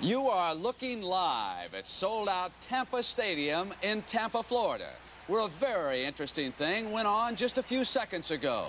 You are looking live at sold-out Tampa Stadium in Tampa, Florida, where a very interesting thing went on just a few seconds ago.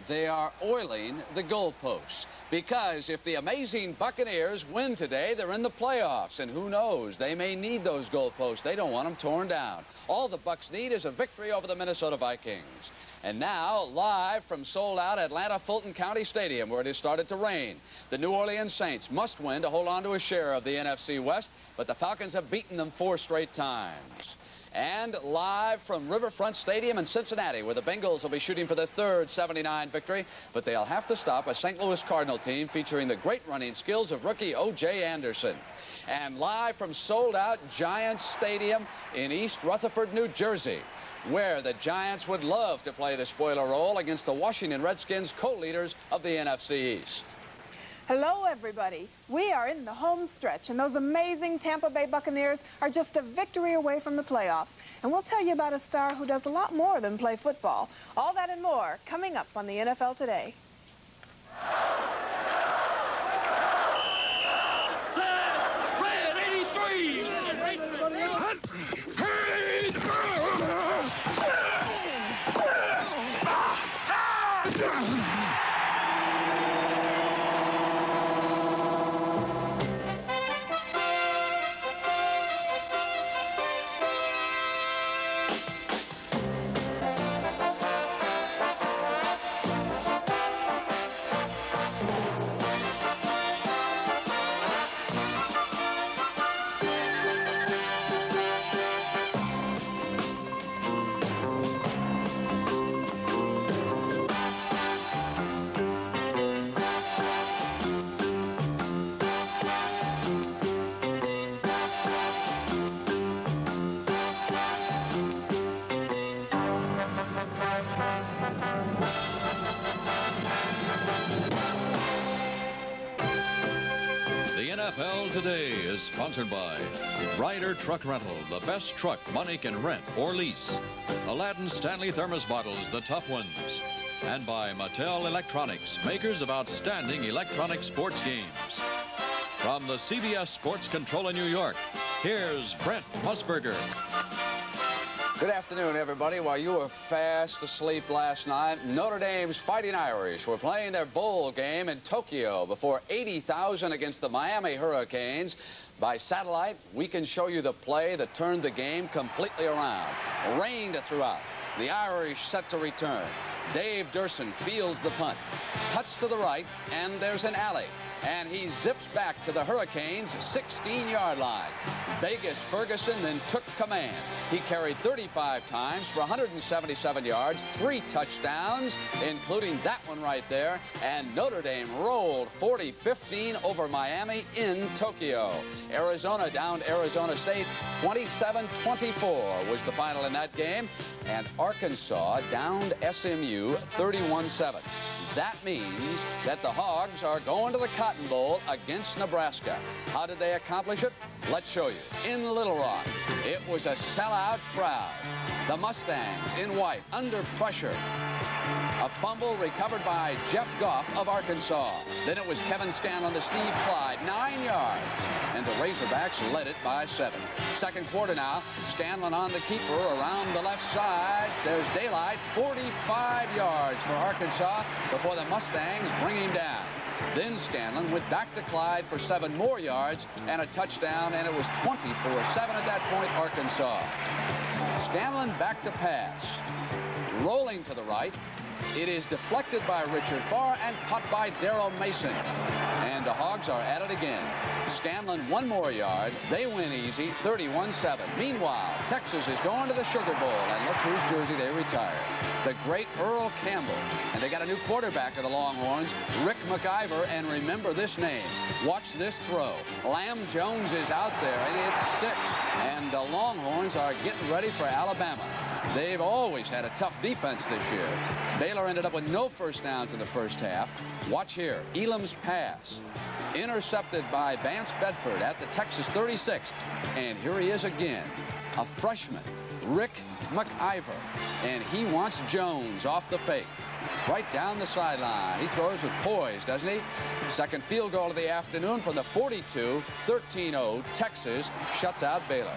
They are oiling the goalposts because if the amazing Buccaneers win today, they're in the playoffs, and who knows, they may need those goalposts. They don't want them torn down. All the Bucs need is a victory over the Minnesota Vikings. And now, live from sold-out Atlanta Fulton County Stadium, where it has started to rain, the New Orleans Saints must win to hold on to a share of the NFC West, but the Falcons have beaten them 4 straight times. And live from Riverfront Stadium in Cincinnati, where the Bengals will be shooting for their third 79 victory, but they'll have to stop a St. Louis Cardinal team featuring the great running skills of rookie O.J. Anderson. And live from sold-out Giants Stadium in East Rutherford, New Jersey, where the Giants would love to play the spoiler role against the Washington Redskins, co-leaders of the NFC East. Hello, everybody. We are in the home stretch, and those amazing Tampa Bay Buccaneers are just a victory away from the playoffs. And we'll tell you about a star who does a lot more than play football. All that and more coming up on the NFL Today. Set, red 83. NFL Today is sponsored by Ryder Truck Rental, the best truck money can rent or lease. Aladdin Stanley Thermos bottles, the tough ones. And by Mattel Electronics, makers of outstanding electronic sports games. From the CBS Sports Control in New York, here's Brent Musburger. Good afternoon, everybody. While you were fast asleep last night, Notre Dame's Fighting Irish were playing their bowl game in Tokyo before 80,000 against the Miami Hurricanes. By satellite, we can show you the play that turned the game completely around. Rained throughout. The Irish set to return. Dave Durson fields the punt. Cuts to the right, and there's an alley. And he zips back to the Hurricanes' 16-yard line. Vegas Ferguson then took command. He carried 35 times for 177 yards, 3 touchdowns, including that one right there. And Notre Dame rolled 40-15 over Miami in Tokyo. Arizona downed Arizona State 27-24 was the final in that game. And Arkansas downed SMU 31-7. That means that the Hogs are going to the Cotton Bowl against Nebraska. How did they accomplish it? Let's show you. In Little Rock, it was a sellout crowd. The Mustangs in white, under pressure. A fumble recovered by Jeff Goff of Arkansas. Then it was Kevin Scanlon to Steve Clyde, 9 yards. And the Razorbacks led it by 7. Second quarter now, Scanlon on the keeper around the left side. There's daylight, 45 yards for Arkansas before the Mustangs bring him down. Then Scanlon went back to Clyde for 7 more yards and a touchdown, and it was 24-7 at that point, Arkansas. Scanlon back to pass. Rolling to the right. It is deflected by Richard Farr and caught by Darrell Mason. And the Hogs are at it again. Scanlon 1 more yard. They win easy, 31-7. Meanwhile, Texas is going to the Sugar Bowl, and look whose jersey they retire. The great Earl Campbell. And they got a new quarterback of the Longhorns, Rick McIver, and remember this name. Watch this throw. Lamb Jones is out there, and it's 6. And the Longhorns are getting ready for Alabama. They've always had a tough defense this year. Baylor ended up with no first downs in the first half. Watch here. Elam's pass. Intercepted by Vance Bedford at the Texas 36. And here he is again. A freshman, Rick McIver. And he wants Jones off the fake. right down the sideline. He throws with poise, doesn't he? Second field goal of the afternoon from the 42. 13-0. Texas shuts out Baylor.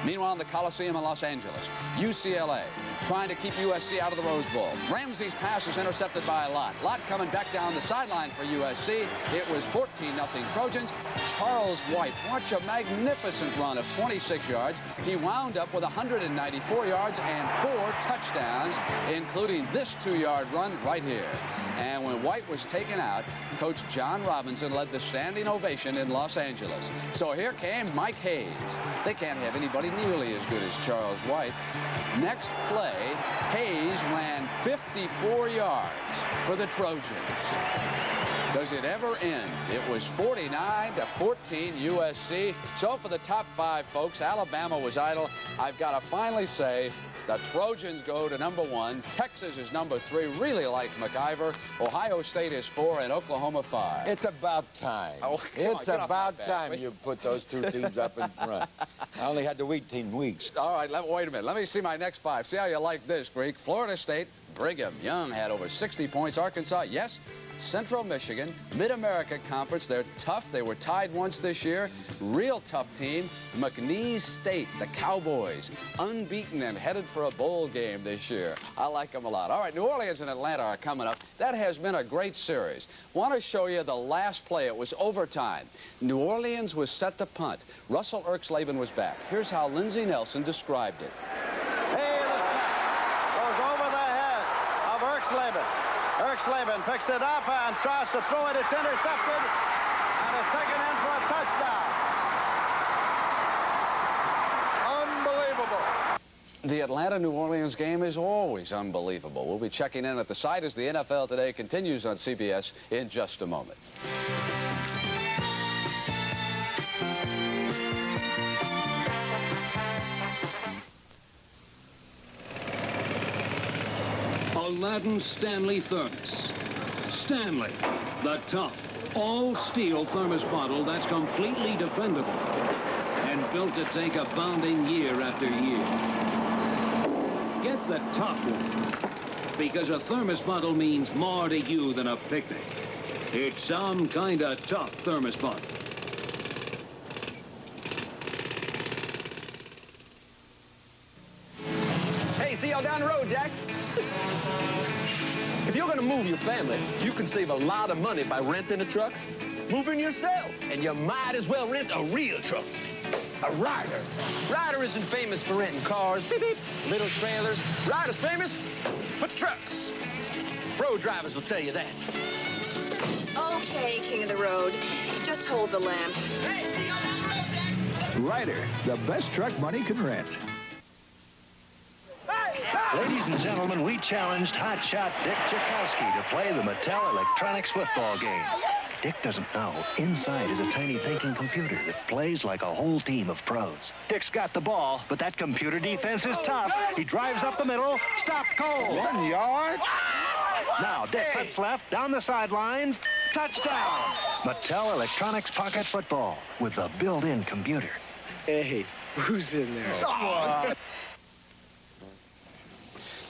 Meanwhile, in the Coliseum in Los Angeles, UCLA trying to keep USC out of the Rose Bowl. Ramsey's pass is intercepted by Lott. Lott coming back down the sideline for USC. It was 14-0 Trojans. Charles White, watch a magnificent run of 26 yards. He wound up with 194 yards and 4 touchdowns, including this 2-yard run right here. And when White was taken out, Coach John Robinson led the standing ovation in Los Angeles. So here came Mike Hayes. They can't have anybody nearly as good as Charles White. Next play, Hayes ran 54 yards for the Trojans. Does it ever end? It was 49-14 USC. So for the top 5, folks, Alabama was idle. I've got to finally say the Trojans go to number 1. Texas is number 3. Really like MacIver. Ohio State is 4 and Oklahoma 5. It's about time. Oh, it's about time you put those two teams up in front. I only had to wait 10 weeks. All right, wait a minute. Let me see my next 5. See how you like this, Greek. Florida State, Brigham Young had over 60 points. Arkansas, yes. Central Michigan, Mid-America Conference. They're tough. They were tied once this year. Real tough team. McNeese State, the Cowboys, unbeaten and headed for a bowl game this year. I like them a lot. All right, New Orleans and Atlanta are coming up. That has been a great series. Want to show you the last play. It was overtime. New Orleans was set to punt. Russell Erxleben was back. Here's how Lindsey Nelson described it. Hey, the snap goes over the head of Erxleben. Erxleben picks it up and tries to throw it. It's intercepted and is taken in for a touchdown. Unbelievable. The Atlanta-New Orleans game is always unbelievable. We'll be checking in at the site as the NFL Today continues on CBS in just a moment. Aladdin Stanley Thermos. Stanley, the tough, all-steel thermos bottle that's completely dependable and built to take a pounding year after year. Get the tough one, because a thermos bottle means more to you than a picnic. It's some kind of tough thermos bottle. Hey, see y'all down the road, Jack. If you're going to move your family, you can save a lot of money by renting a truck. Moving yourself, and you might as well rent a real truck. A Ryder. Ryder isn't famous for renting cars, beep, beep, little trailers. Ryder's famous for trucks. Road drivers will tell you that. Okay, King of the Road. Just hold the lamp. Hey, see y'all down the road, Jack. Ryder, the best truck money can rent. Ladies and gentlemen, we challenged hotshot Dick Tchaikovsky to play the Mattel Electronics football game. Dick doesn't know, inside is a tiny thinking computer that plays like a whole team of pros. Dick's got the ball, but that computer defense is tough. He drives up the middle, stopped cold. 1 yard? Now Dick cuts left, down the sidelines, touchdown. Mattel Electronics Pocket Football with the built-in computer. Hey, who's in there? Oh.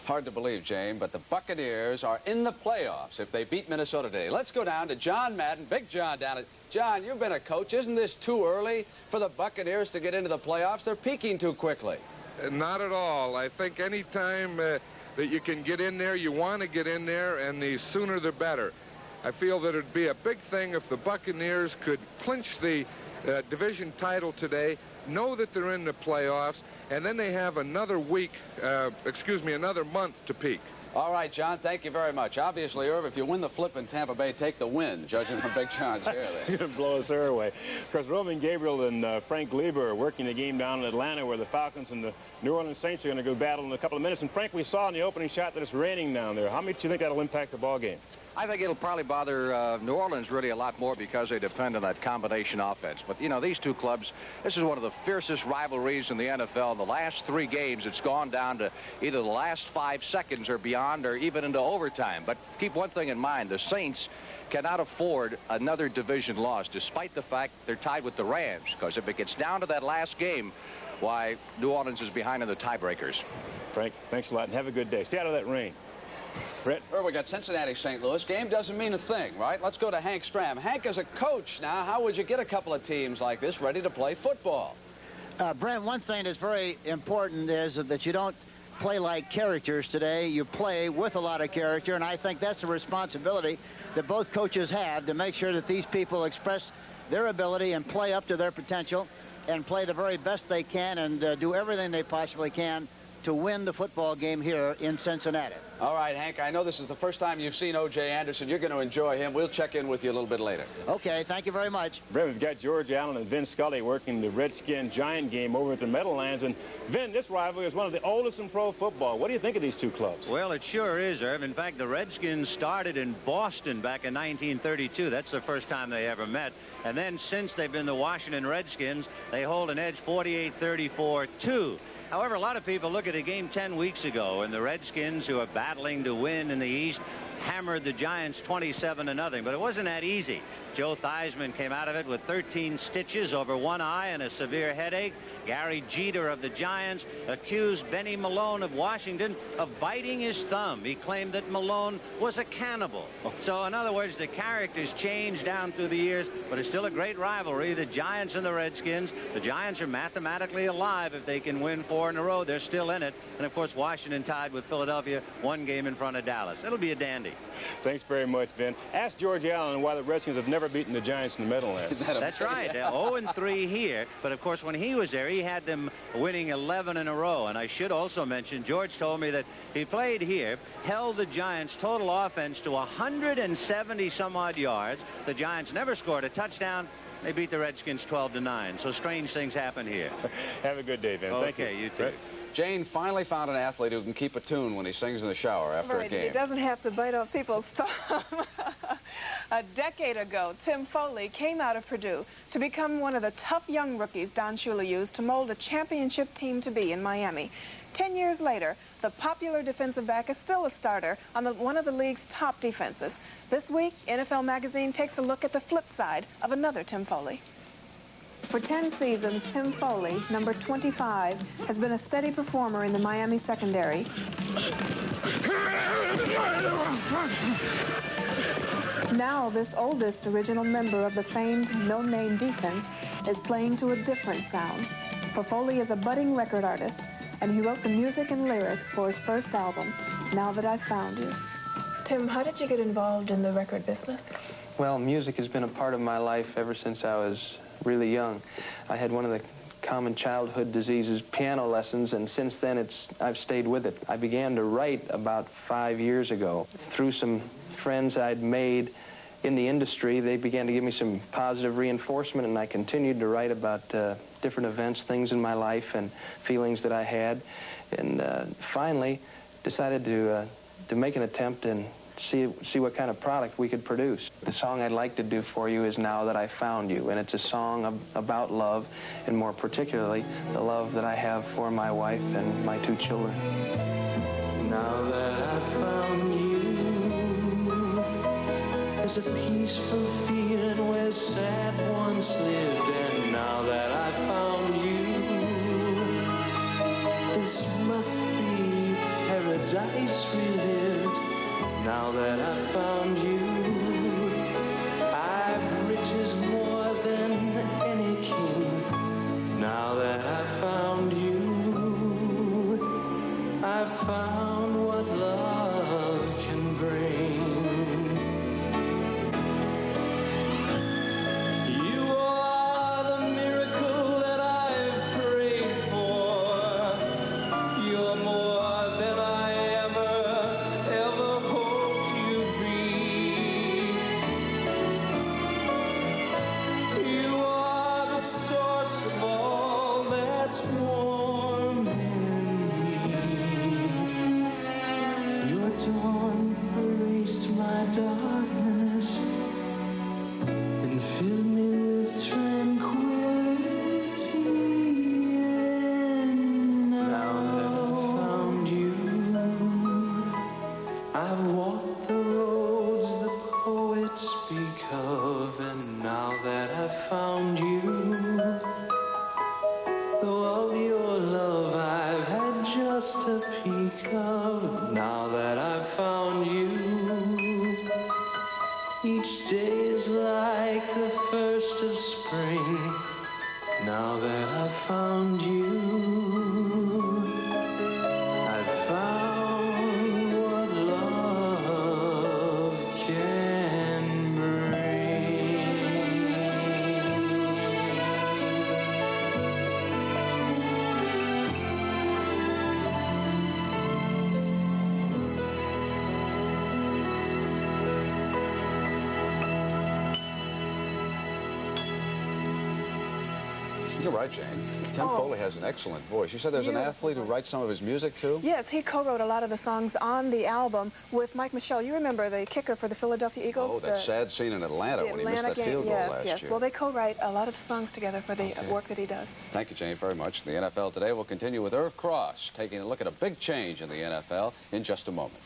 Hard to believe, Jane, but the Buccaneers are in the playoffs if they beat Minnesota today. Let's go down to John Madden. Big John down at... John, you've been a coach. Isn't this too early for the Buccaneers to get into the playoffs? They're peaking too quickly. Not at all. I think any time that you can get in there, you want to get in there, and the sooner the better. I feel that it'd be a big thing if the Buccaneers could clinch the division title today, know that they're in the playoffs, and then they have another week, another month to peak. All right, John, thank you very much. Obviously, Irv, if you win the flip in Tampa Bay, take the win, judging from Big John's hair there. He's going to blow his hair away. Because Roman Gabriel and Frank Lieber are working the game down in Atlanta where the Falcons and the New Orleans Saints are going to go battle in a couple of minutes. And, Frank, we saw in the opening shot that it's raining down there. How much do you think that'll impact the ball game? I think it'll probably bother New Orleans really a lot more because they depend on that combination offense. But, you know, these two clubs, this is one of the fiercest rivalries in the NFL. The last 3 games, it's gone down to either the last 5 seconds or beyond or even into overtime. But keep one thing in mind. The Saints cannot afford another division loss, despite the fact they're tied with the Rams. Because if it gets down to that last game, why, New Orleans is behind in the tiebreakers. Frank, thanks a lot, and have a good day. Stay out of that rain. Brett? We got Cincinnati, St. Louis. Game doesn't mean a thing, right? Let's go to Hank Stram. Hank, as a coach now, how would you get a couple of teams like this ready to play football? Brent, one thing that's very important is that you don't play like characters today. You play with a lot of character, and I think that's a responsibility that both coaches have to make sure that these people express their ability and play up to their potential and play the very best they can and do everything they possibly can to win the football game here in Cincinnati. All right, Hank, I know this is the first time you've seen O.J. Anderson. You're going to enjoy him. We'll check in with you a little bit later. Okay, thank you very much. Brent, we've got George Allen and Vin Scully working the Redskin-Giant game over at the Meadowlands. And, Vin, this rivalry is one of the oldest in pro football. What do you think of these two clubs? Well, it sure is, Irv. In fact, the Redskins started in Boston back in 1932. That's the first time they ever met. And then since they've been the Washington Redskins, they hold an edge 48-34-2. However, a lot of people look at a game 10 weeks ago, and the Redskins, who are battling to win in the East, hammered the Giants 27-0. But it wasn't that easy. Joe Theismann came out of it with 13 stitches over one eye and a severe headache. Gary Jeter of the Giants accused Benny Malone of Washington of biting his thumb. He claimed that Malone was a cannibal. So, in other words, the characters changed down through the years, but it's still a great rivalry, the Giants and the Redskins. The Giants are mathematically alive if they can win 4 in a row. They're still in it. And, of course, Washington tied with Philadelphia, 1 game in front of Dallas. It'll be a dandy. Thanks very much, Vin. Ask George Allen why the Redskins have never beaten the Giants in the Meadowlands. That's right. 0-3 here. But, of course, when he was there, he had them winning 11 in a row. And I should also mention, George told me that he played here, held the Giants' total offense to 170-some-odd yards. The Giants never scored a touchdown. They beat the Redskins 12-9. So strange things happen here. Have a good day, Vin. Okay, Thank you. You too. Brett? Jane finally found an athlete who can keep a tune when he sings in the shower after a game. He doesn't have to bite off people's thumb. A decade ago, Tim Foley came out of Purdue to become one of the tough young rookies Don Shula used to mold a championship team to be in Miami. 10 years later, the popular defensive back is still a starter on one of the league's top defenses. This week, NFL Magazine takes a look at the flip side of another Tim Foley. For 10 seasons, Tim Foley, number 25, has been a steady performer in the Miami secondary. Now, this oldest original member of the famed no-name defense is playing to a different sound. For Foley is a budding record artist, and he wrote the music and lyrics for his first album, Now That I've Found You. Tim, how did you get involved in the record business? Well, music has been a part of my life ever since I was really young. I had one of the common childhood diseases, piano lessons, and since then I've stayed with it. I began to write about 5 years ago. Through some friends I'd made in the industry, they began to give me some positive reinforcement, and I continued to write about different events, things in my life, and feelings that I had, and finally decided to make an attempt and see what kind of product we could produce. The song I'd like to do for you is Now That I Found You, and it's a song about love, and more particularly, the love that I have for my wife and my 2 children. Now that I found you, there's a peaceful feeling where sad once lived, and now that I found you, this must be paradise relived. Now that I found you, I've riches more than any king. Now that I found you, I've found what love can bring. You are the miracle that I've prayed for. You're more than I ever hoped you'd be. You are the source of all that's warm in me. Your dawn erased my darkness and filled me with tranquility. And now that I've found you, I've walked the roads the poets speak of, and now that I've found you, though of your love I've had just a peek of, now that I've found now that I've found you, I've found what love can bring. You're right, Jane. Tim Foley has an excellent voice. You said there's an athlete who writes some of his music, too? Yes, he co-wrote a lot of the songs on the album with Mike Michelle. You remember the kicker for the Philadelphia Eagles? Oh, that sad scene in Atlanta when he missed that field goal last year. Well, they co-write a lot of the songs together for the work that he does. Thank you, Jane, very much. The NFL Today will continue with Irv Cross, taking a look at a big change in the NFL in just a moment.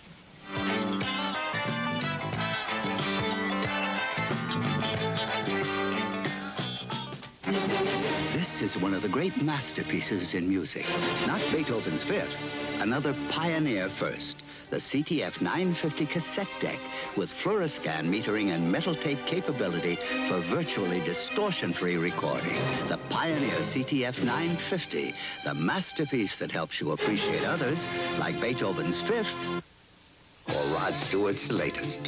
This is one of the great masterpieces in music. Not Beethoven's Fifth, another pioneer first. The CTF 950 cassette deck with fluoroscan metering and metal tape capability for virtually distortion-free recording. The pioneer CTF 950, the masterpiece that helps you appreciate others like Beethoven's Fifth or Rod Stewart's latest.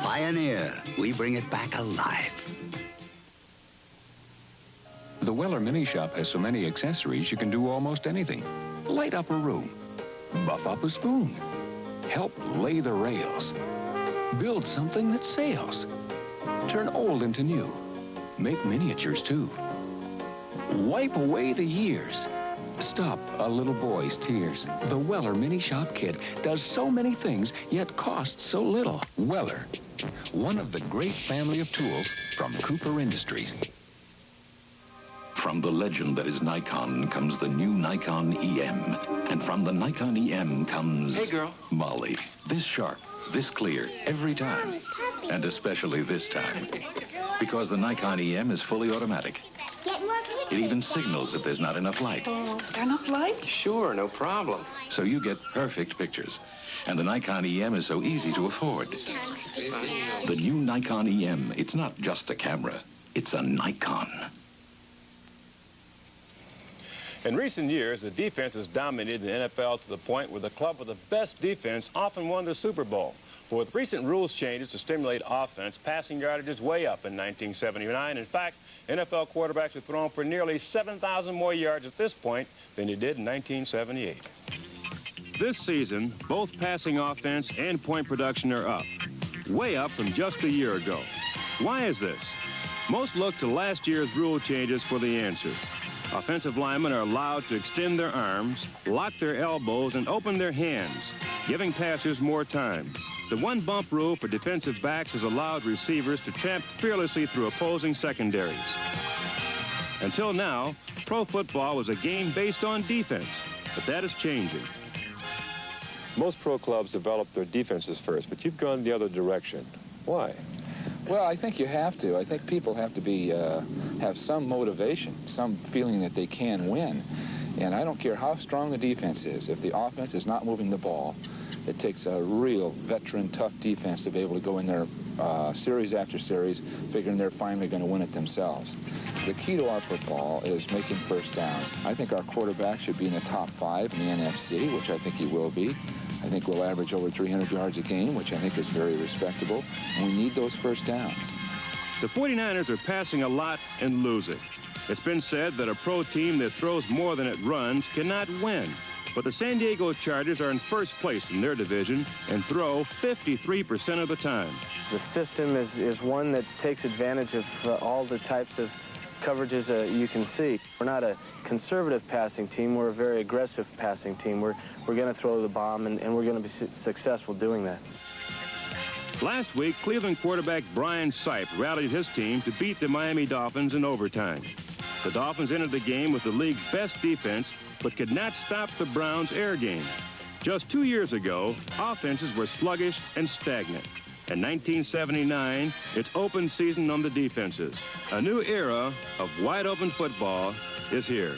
Pioneer, we bring it back alive. The Weller Mini Shop has so many accessories you can do almost anything. Light up a room, buff up a spoon, help lay the rails, build something that sails, turn old into new, make miniatures too, wipe away the years, stop a little boy's tears. The Weller Mini Shop Kit does so many things, yet costs so little. Weller, one of the great family of tools from Cooper Industries. From the legend that is Nikon comes the new Nikon EM. And from the Nikon EM comes... Hey, girl. Molly. This sharp, this clear, every time. And especially this time. Because the Nikon EM is fully automatic. It even signals if there's not enough light. Enough light? Sure, no problem. So you get perfect pictures. And the Nikon EM is so easy to afford. The new Nikon EM, it's not just a camera. It's a Nikon. In recent years, the defense has dominated the NFL to the point where the club with the best defense often won the Super Bowl. But with recent rules changes to stimulate offense, passing yardage is way up in 1979. In fact, NFL quarterbacks are throwing for nearly 7,000 more yards at this point than they did in 1978. This season, both passing offense and point production are up, way up from just a year ago. Why is this? Most look to last year's rule changes for the answer. Offensive linemen are allowed to extend their arms, lock their elbows, and open their hands, giving passers more time. The one-bump rule for defensive backs has allowed receivers to tramp fearlessly through opposing secondaries. Until now, pro football was a game based on defense, but that is changing. Most pro clubs develop their defenses first, but you've gone the other direction. Why? Well, I think you have to. I think people have to be have some motivation, some feeling that they can win. And I don't care how strong the defense is. If the offense is not moving the ball, it takes a real veteran, tough defense to be able to go in there series after series, figuring they're finally going to win it themselves. The key to our football is making first downs. I think our quarterback should be in the top 5 in the NFC, which I think he will be. I think we'll average over 300 yards a game, which I think is very respectable. And we need those first downs. The 49ers are passing a lot and losing. It's been said that a pro team that throws more than it runs cannot win. But the San Diego Chargers are in first place in their division and throw 53% of the time. The system is one that takes advantage of all the types of coverages you can see. We're not a conservative passing team. We're a very aggressive passing team. We're going to throw the bomb, and we're going to be successful doing that. Last week, Cleveland quarterback Brian Sipe rallied his team to beat the Miami Dolphins in overtime. The Dolphins entered the game with the league's best defense, but could not stop the Browns' air game. Just 2 years ago, offenses were sluggish and stagnant. In 1979, it's open season on the defenses. A new era of wide-open football is here.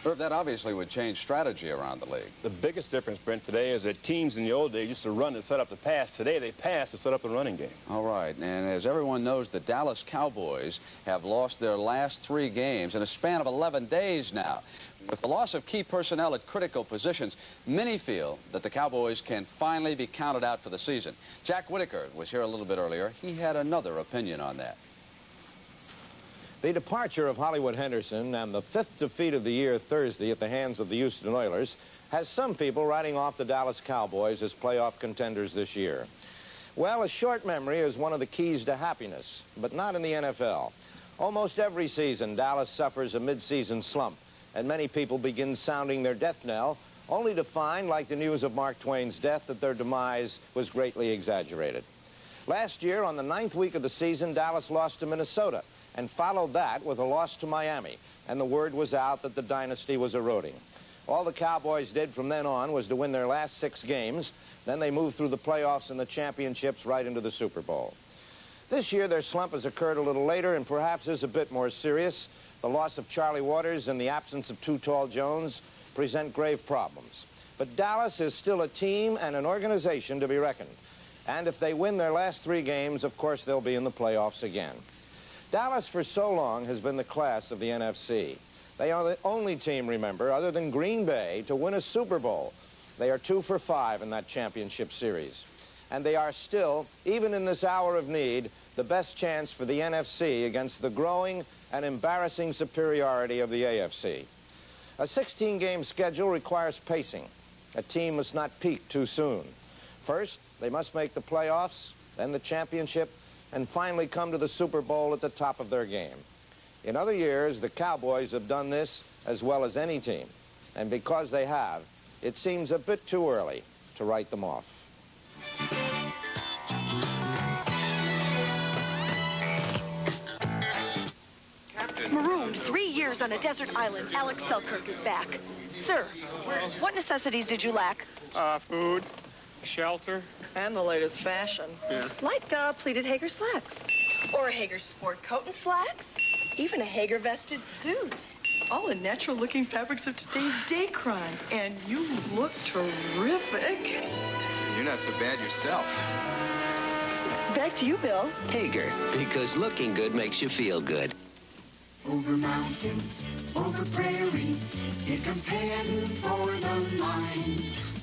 Irv, that obviously would change strategy around the league. The biggest difference, Brent, today is that teams in the old days used to run and set up the pass. Today, they pass to set up the running game. All right, and as everyone knows, the Dallas Cowboys have lost their last 3 games in a span of 11 days now. With the loss of key personnel at critical positions, many feel that the Cowboys can finally be counted out for the season. Jack Whitaker was here a little bit earlier. He had another opinion on that. The departure of Hollywood Henderson and the 5th defeat of the year Thursday at the hands of the Houston Oilers has some people writing off the Dallas Cowboys as playoff contenders this year. Well, a short memory is one of the keys to happiness, but not in the NFL. Almost every season, Dallas suffers a mid-season slump, and many people begin sounding their death knell, only to find, like the news of Mark Twain's death, that their demise was greatly exaggerated. Last year, on the 9th week of the season, Dallas lost to Minnesota, and followed that with a loss to Miami, and the word was out that the dynasty was eroding. All the Cowboys did from then on was to win their last 6 games. Then they moved through the playoffs and the championships right into the Super Bowl. This year, their slump has occurred a little later and perhaps is a bit more serious. The loss of Charlie Waters and the absence of Too Tall Jones present grave problems. But Dallas is still a team and an organization to be reckoned. And if they win their last 3 games, of course, they'll be in the playoffs again. Dallas, for so long, has been the class of the NFC. They are the only team, remember, other than Green Bay, to win a Super Bowl. They are 2 for 5 in that championship series. And they are still, even in this hour of need, the best chance for the NFC against the growing and embarrassing superiority of the AFC. A 16-game schedule requires pacing. A team must not peak too soon. First, they must make the playoffs, then the championship, and finally come to the Super Bowl at the top of their game. In other years, the Cowboys have done this as well as any team. And because they have, it seems a bit too early to write them off. Marooned 3 years on a desert island. Alex Selkirk is back. Sir, what necessities did you lack? Food, shelter. And the latest fashion. Yeah. Like pleated Hager slacks. Or a Hager sport coat and slacks. Even a Hager vested suit. All the natural-looking fabrics of today's day crime. And you look terrific. You're not so bad yourself. Back to you, Bill. Hager, because looking good makes you feel good. Over mountains, over prairies, here comes heading for the line.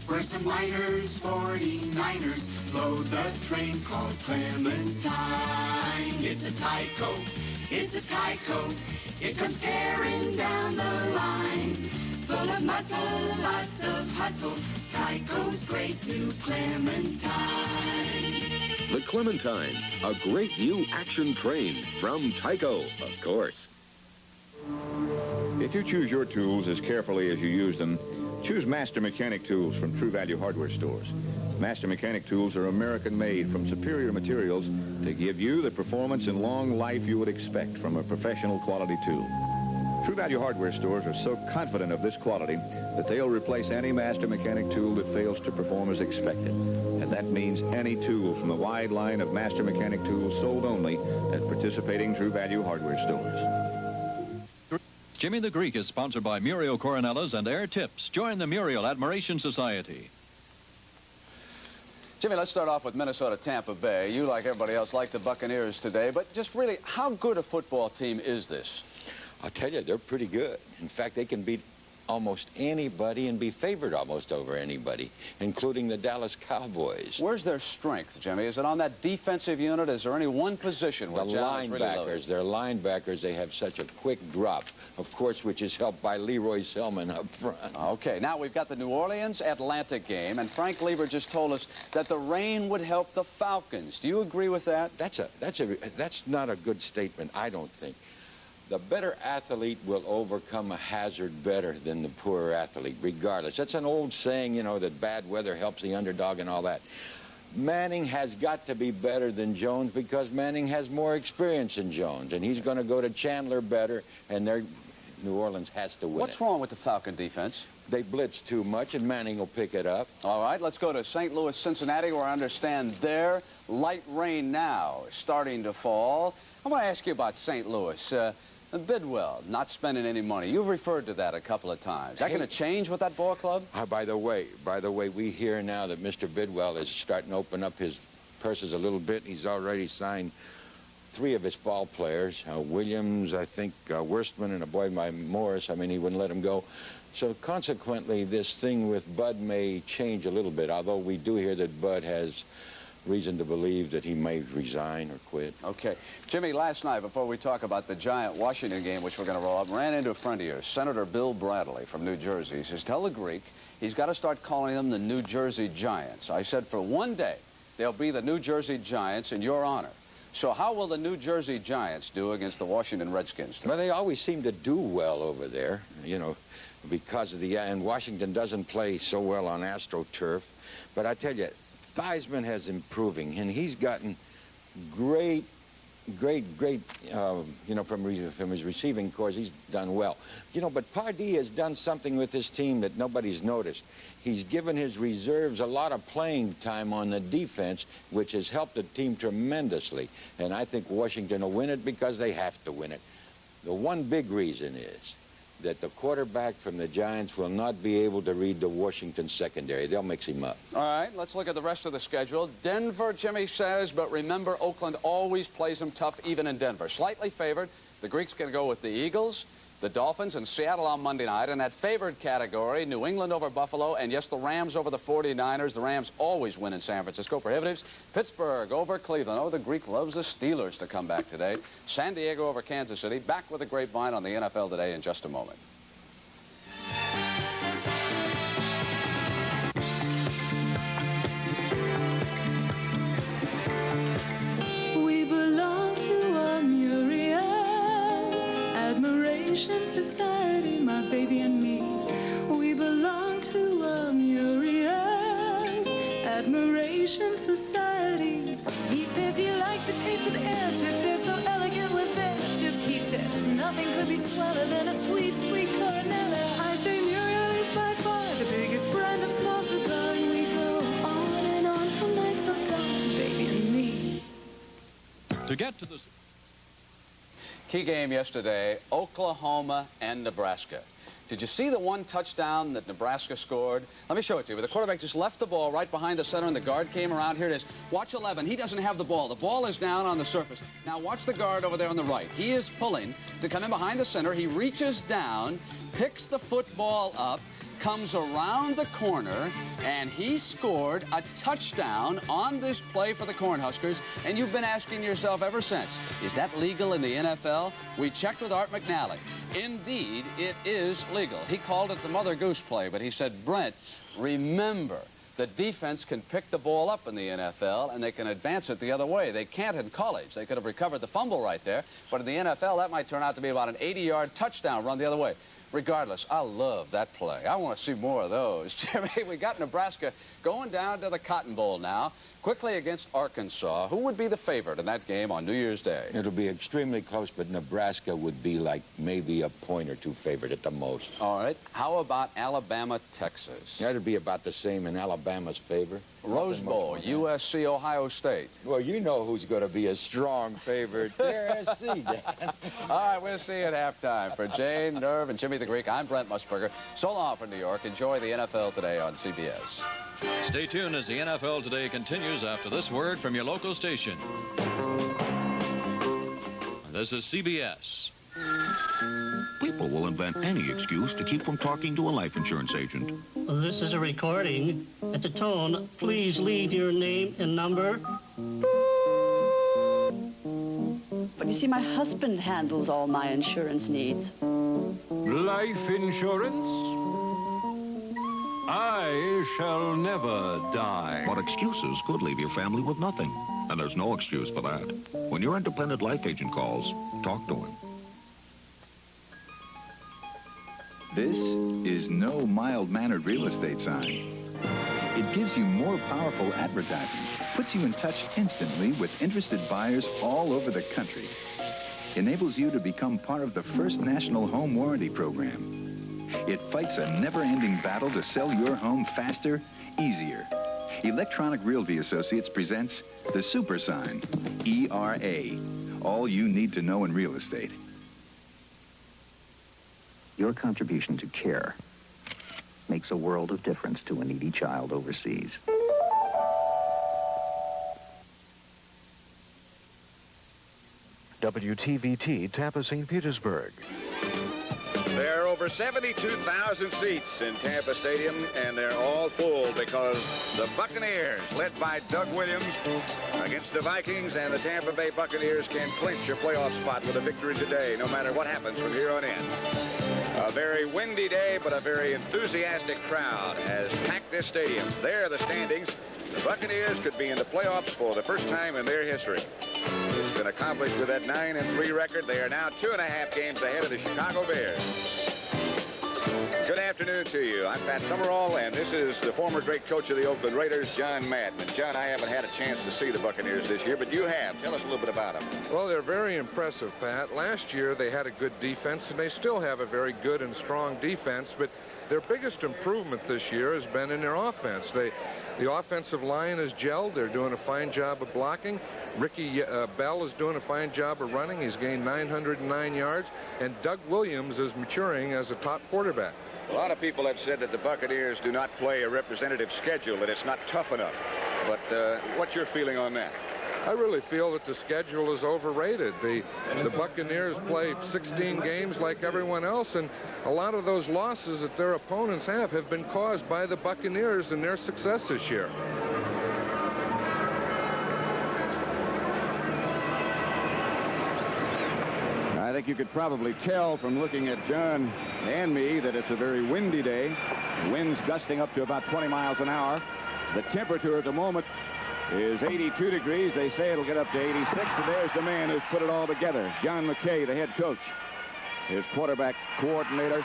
Where some miners, 49ers, load the train called Clementine. It's a Tyco, it's a Tyco, it comes tearing down the line. Full of muscle, lots of hustle, Tyco's great new Clementine. The Clementine, a great new action train from Tyco, of course. If you choose your tools as carefully as you use them, choose Master Mechanic Tools from True Value Hardware Stores. Master Mechanic Tools are American-made from superior materials to give you the performance and long life you would expect from a professional quality tool. True Value Hardware Stores are so confident of this quality that they'll replace any Master Mechanic tool that fails to perform as expected. And that means any tool from the wide line of Master Mechanic tools sold only at participating True Value Hardware Stores. Jimmy the Greek is sponsored by Muriel Coronellas and Air Tips. Join the Muriel Admiration Society. Jimmy, let's start off with Minnesota Tampa Bay. You, like everybody else, like the Buccaneers today, but just really, how good a football team is this? I'll tell you, they're pretty good. In fact, they can beat almost anybody and be favored almost over anybody, including the Dallas Cowboys. Where's their strength, Jimmy? Is it on that defensive unit? Is there any one position where the Dallas really linebackers, their linebackers, they have such a quick drop, of course, which is helped by Leroy Selman up front. Okay, now we've got the New Orleans-Atlanta game, and Frank Lieber just told us that the rain would help the Falcons. Do you agree with that? That's not a good statement, I don't think. The better athlete will overcome a hazard better than the poorer athlete, regardless. That's an old saying, you know, that bad weather helps the underdog and all that. Manning has got to be better than Jones because Manning has more experience than Jones, and he's going to go to Chandler better, and New Orleans has to win. What's wrong with the Falcon defense? They blitz too much, and Manning will pick it up. All right, let's go to St. Louis, Cincinnati, where I understand their light rain now is starting to fall. I want to ask you about St. Louis. Bidwell, not spending any money. You've referred to that a couple of times. Is that going to change with that ball club? By the way, we hear now that Mr. Bidwell is starting to open up his purses a little bit. He's already signed 3 of his ball players, Williams, I think, Worstman, and a boy by Morris. I mean, he wouldn't let him go. So consequently, this thing with Bud may change a little bit, although we do hear that Bud has reason to believe that he may resign or quit. Okay. Jimmy, last night, before we talk about the giant Washington game, which we're going to roll up, ran into a friend of yours, Senator Bill Bradley from New Jersey. He says, tell the Greek he's got to start calling them the New Jersey Giants. I said, for one day, they'll be the New Jersey Giants in your honor. So how will the New Jersey Giants do against the Washington Redskins today? Well, they always seem to do well over there, you know, because of the... And Washington doesn't play so well on AstroTurf. But I tell you, Theismann has improving, and he's gotten great, you know, from his receiving corps, he's done well. You know, but Pardee has done something with his team that nobody's noticed. He's given his reserves a lot of playing time on the defense, which has helped the team tremendously. And I think Washington will win it because they have to win it. The one big reason is that the quarterback from the Giants will not be able to read the Washington secondary. They'll mix him up. All right, let's look at the rest of the schedule. Denver, Jimmy says, but remember, Oakland always plays them tough, even in Denver. Slightly favored. The Greeks can go with the Eagles, the Dolphins, and Seattle on Monday night. In that favored category, New England over Buffalo, and yes, the Rams over the 49ers. The Rams always win in San Francisco. Prohibitives, Pittsburgh over Cleveland. Oh, the Greek loves the Steelers to come back today. San Diego over Kansas City. Back with a grapevine on the NFL Today in just a moment. We belong to a Muriel Admiration Society, my baby and me. We belong to a Muriel Admiration Society. He says he likes the taste of air chips. They're so elegant with their tips. He says nothing could be sweller than a sweet, sweet coronella. I say Muriel is by far the biggest brand of small cigar. And we go on and on from night till dawn, baby and me. To get to the Key game yesterday, Oklahoma and Nebraska. Did you see the one touchdown that Nebraska scored? Let me show it to you. The quarterback just left the ball right behind the center, and the guard came around. Here it is. Watch 11. He doesn't have the ball. The ball is down on the surface. Now watch the guard over there on the right. He is pulling to come in behind the center. He reaches down, picks the football up, comes around the corner, and he scored a touchdown on this play for the Cornhuskers. And you've been asking yourself ever since, is that legal in the NFL? We checked with Art McNally. Indeed, it is legal. He called it the Mother Goose play, but he said, Brent, remember, the defense can pick the ball up in the NFL, and they can advance it the other way. They can't in college. They could have recovered the fumble right there, but in the NFL, that might turn out to be about an 80-yard touchdown run the other way. Regardless, I love that play. I want to see more of those. Jimmy, we got Nebraska going down to the Cotton Bowl now, quickly against Arkansas. Who would be the favorite in that game on New Year's Day? It'll be extremely close, but Nebraska would be like maybe a point or two favorite at the most. All right. How about Alabama, Texas? That'd be about the same in Alabama's favor. Rose Bowl, USC, Ohio State. Well, you know who's going to be a strong favorite. There, see that. All right, we'll see you at halftime. For Jane, Nerve, and Jimmy the Greek, I'm Brent Musburger. So long from New York. Enjoy the NFL Today on CBS. Stay tuned as the NFL Today continues after this word from your local station. This is CBS. People will invent any excuse to keep from talking to a life insurance agent. This is a recording. At the tone, please leave your name and number. But you see, my husband handles all my insurance needs. Life insurance? I shall never die. But excuses could leave your family with nothing. And there's no excuse for that. When your independent life agent calls, talk to him. This is no mild-mannered real estate sign. It gives you more powerful advertising, puts you in touch instantly with interested buyers all over the country, enables you to become part of the first national home warranty program. It fights a never-ending battle to sell your home faster, easier. Electronic Realty Associates presents the Super Sign, ERA, all you need to know in real estate. Your contribution to care makes a world of difference to a needy child overseas. WTVT, Tampa, St. Petersburg. There are over 72,000 seats in Tampa Stadium, and they're all full because the Buccaneers, led by Doug Williams, against the Vikings, and the Tampa Bay Buccaneers can clinch a playoff spot with a victory today, no matter what happens from here on in. A very windy day, but a very enthusiastic crowd has packed this stadium. There are the standings. The Buccaneers could be in the playoffs for the first time in their history. It's been accomplished with that 9-3 record. They are now 2.5 games ahead of the Chicago Bears. Good afternoon to you. I'm Pat Summerall, and this is the former great coach of the Oakland Raiders, John Madden. And John, I haven't had a chance to see the Buccaneers this year, but you have. Tell us a little bit about them. Well, they're very impressive, Pat. Last year they had a good defense, and they still have a very good and strong defense, but their biggest improvement this year has been in their offense. The offensive line is gelled. They're doing a fine job of blocking. Ricky Bell is doing a fine job of running. He's gained 909 yards. And Doug Williams is maturing as a top quarterback. A lot of people have said that the Buccaneers do not play a representative schedule, that it's not tough enough. But what's your feeling on that? I really feel that the schedule is overrated. The Buccaneers play 16 games like everyone else, and a lot of those losses that their opponents have been caused by the Buccaneers and their success this year. I think you could probably tell from looking at John and me that it's a very windy day. Winds gusting up to about 20 miles an hour. The temperature at the moment is 82 degrees. They say it'll get up to 86, and there's the man who's put it all together, John McKay, the head coach. His quarterback coordinator,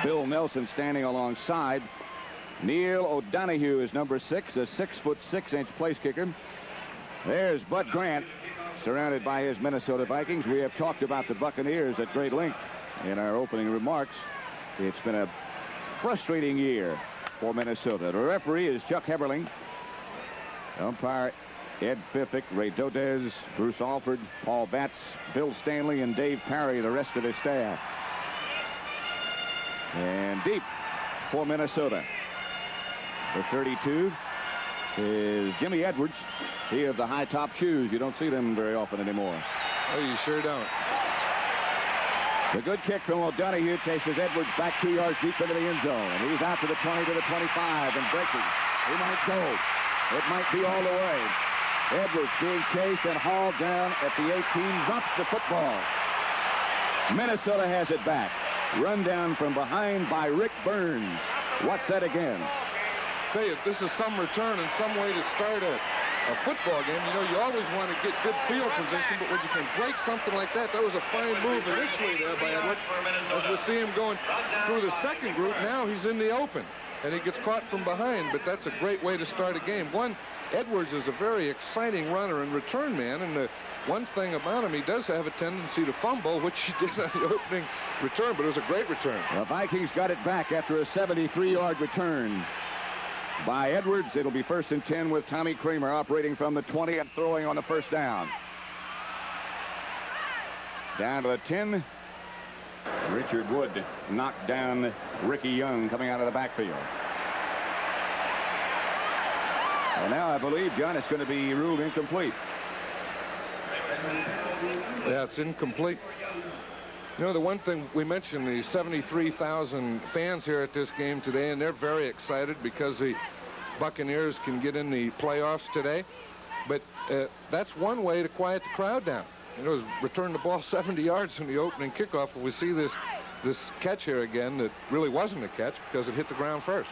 Bill Nelson, standing alongside. Neil O'Donohue is number 6, a 6'6" place kicker. There's Bud Grant, surrounded by his Minnesota Vikings. We have talked about the Buccaneers at great length in our opening remarks. It's been a frustrating year for Minnesota. The referee is Chuck Heberling. Umpire Ed Fiffick, Ray Dodez, Bruce Alford, Paul Batts, Bill Stanley, and Dave Parry, the rest of his staff. And deep for Minnesota. The 32 is Jimmy Edwards. He of the high top shoes. You don't see them very often anymore. Oh, you sure don't. The good kick from O'Donohue chases Edwards back 2 yards deep into the end zone. And he's out to the 20, to the 25, and breaking. He might go. It might be all the way. Edwards being chased and hauled down at the 18, drops the football. Minnesota has it back. Run down from behind by Rick Burns. Watch that again. Tell you, this is some return and some way to start a football game. You know, you always want to get good field position, but when you can break something like that, that was a fine move initially there by Edwards. As we see him going through the second group, now he's in the open, and he gets caught from behind, but that's a great way to start a game. One, Edwards is a very exciting runner and return man, and the one thing about him, he does have a tendency to fumble, which he did on the opening return, but it was a great return. The Vikings got it back after a 73-yard return by Edwards. It'll be 1st and 10 with Tommy Kramer operating from the 20 and throwing on the first down. Down to the 10. Richard Wood knocked down Ricky Young coming out of the backfield. And now I believe, John, it's going to be ruled incomplete. Yeah, it's incomplete. You know, the one thing we mentioned, the 73,000 fans here at this game today, and they're very excited because the Buccaneers can get in the playoffs today. But that's one way to quiet the crowd down. You know, return the ball 70 yards in the opening kickoff. We see this catch here again that really wasn't a catch because it hit the ground first.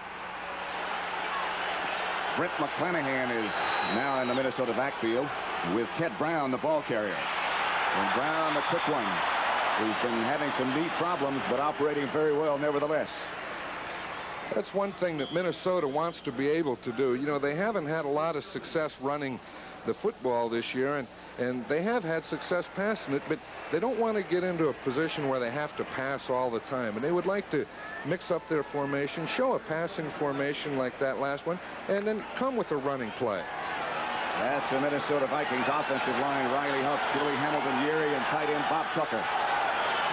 Brent McClanahan is now in the Minnesota backfield with Ted Brown, the ball carrier. And Brown, the quick one. He's been having some knee problems, but operating very well nevertheless. That's one thing that Minnesota wants to be able to do. You know, they haven't had a lot of success running the football this year, and they have had success passing it, but they don't want to get into a position where they have to pass all the time. And they would like to mix up their formation, show a passing formation like that last one, and then come with a running play. That's the Minnesota Vikings offensive line. Riley Huff, Shirley Hamilton, Yeri, and tight end Bob Tucker.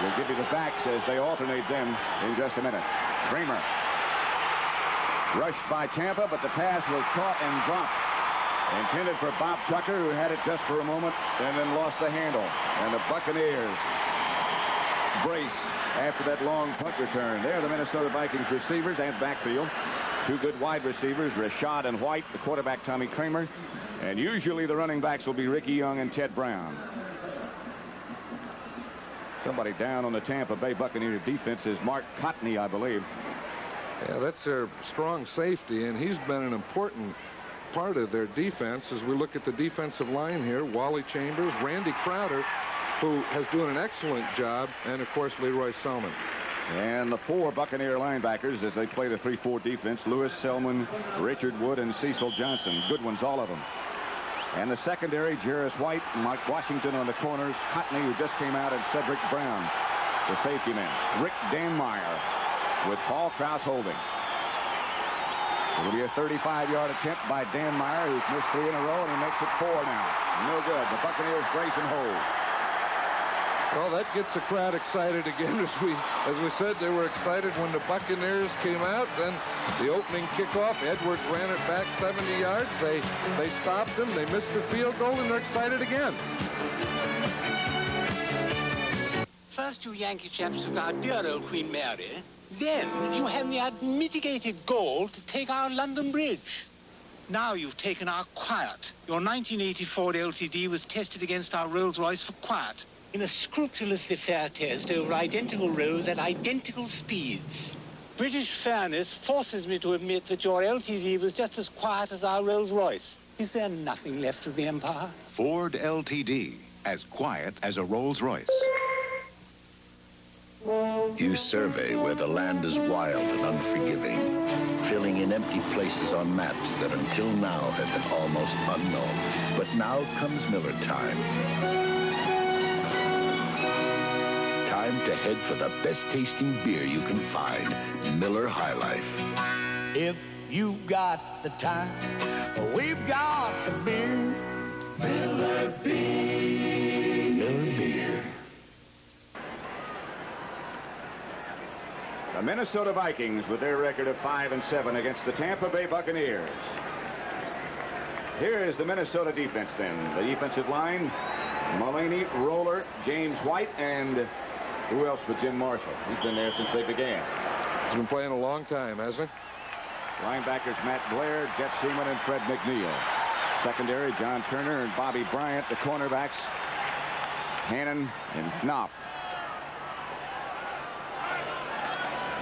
We'll give you the backs as they alternate them in just a minute. Kramer. Rushed by Tampa, but the pass was caught and dropped. Intended for Bob Tucker, who had it just for a moment and then lost the handle. And the Buccaneers brace after that long punt return. There are the Minnesota Vikings receivers and backfield. Two good wide receivers, Rashad and White, the quarterback Tommy Kramer. And usually the running backs will be Ricky Young and Ted Brown. Somebody down on the Tampa Bay Buccaneers defense is Mark Cotney, I believe. Yeah, that's their strong safety, and he's been an important part of their defense. As we look at the defensive line here, Wally Chambers, Randy Crowder, who has doing an excellent job, and of course Leroy Selman. And the four Buccaneer linebackers as they play the 3-4 defense: Lewis Selman, Richard Wood, and Cecil Johnson. Good ones, all of them. And the secondary: Jarris White, Mike Washington on the corners, Cotney, who just came out, and Cedric Brown, the safety man. Rick Danmeyer with Paul Krause holding. It will be a 35-yard attempt by Danmeyer, who's missed 3 in a row, and he makes it 4 now. No good. The Buccaneers brace and hold. Well, that gets the crowd excited again. As we said, they were excited when the Buccaneers came out. Then the opening kickoff, Edwards ran it back 70 yards. They stopped them. They missed the field goal, and they're excited again. First, you Yankee chaps took our dear old Queen Mary. Then you had the unmitigated gall to take our London Bridge. Now you've taken our Quiet. Your 1984 LTD was tested against our Rolls-Royce for Quiet in a scrupulously fair test over identical rows at identical speeds. British fairness forces me to admit that your LTD was just as quiet as our Rolls-Royce. Is there nothing left of the empire? Ford LTD, as quiet as a Rolls-Royce. You survey where the land is wild and unforgiving, filling in empty places on maps that until now have been almost unknown. But now comes Miller time. Time to head for the best tasting beer you can find, Miller High Life. If you got the time, we've got the beer. Miller Beer. Miller Beer. The Minnesota Vikings with their record of 5-7 against the Tampa Bay Buccaneers. Here is the Minnesota defense then. The defensive line: Mulaney, Roller, James White, and who else but Jim Marshall? He's been there since they began. He's been playing a long time, hasn't he? Linebackers: Matt Blair, Jeff Seaman, and Fred McNeil. Secondary: John Turner and Bobby Bryant. The cornerbacks: Hannon and Knopf.